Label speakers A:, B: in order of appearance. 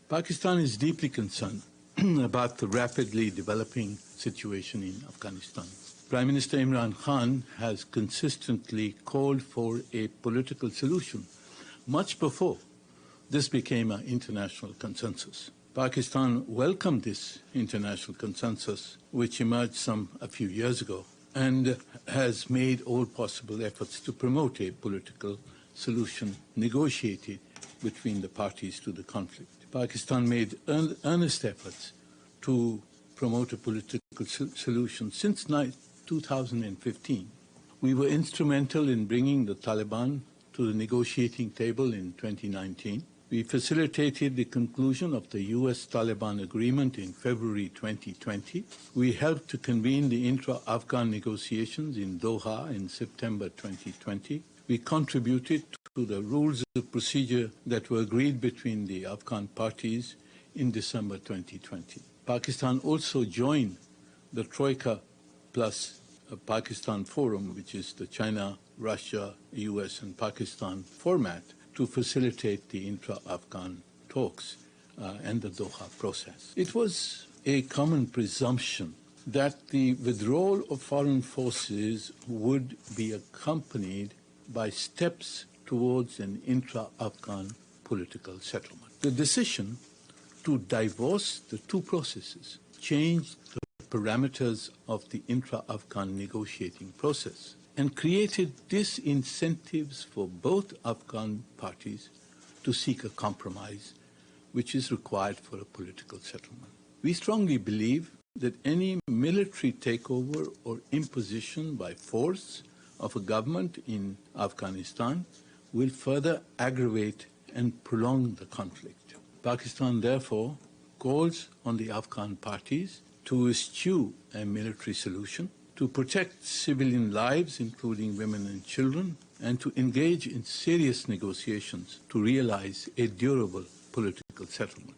A: Pakistan is deeply concerned about the rapidly developing situation in Afghanistan. Prime Minister Imran Khan has consistently called for a political solution much before this became an international consensus. Pakistan welcomed this international consensus, which emerged a few years ago, and has made all possible efforts to promote a political solution negotiated between the parties to the conflict. Pakistan made earnest efforts to promote a political solution since 2015. We were instrumental in bringing the Taliban to the negotiating table in 2019. We facilitated the conclusion of the US-Taliban agreement in February 2020. We helped to convene the intra-Afghan negotiations in Doha in September 2020. We contributed to the rules of procedure that were agreed between the Afghan parties in December 2020. Pakistan also joined the Troika Plus Pakistan Forum, which is the China, Russia, US, and Pakistan format, to facilitate the intra-Afghan talks and the Doha process. It was a common presumption that the withdrawal of foreign forces would be accompanied by steps towards an intra-Afghan political settlement. The decision to divorce the two processes changed the parameters of the intra-Afghan negotiating process and created disincentives for both Afghan parties to seek a compromise, which is required for a political settlement. We strongly believe that any military takeover or imposition by force of a government in Afghanistan will further aggravate and prolong the conflict. Pakistan, therefore, calls on the Afghan parties to eschew a military solution, to protect civilian lives, including women and children, and to engage in serious negotiations to realize a durable political settlement.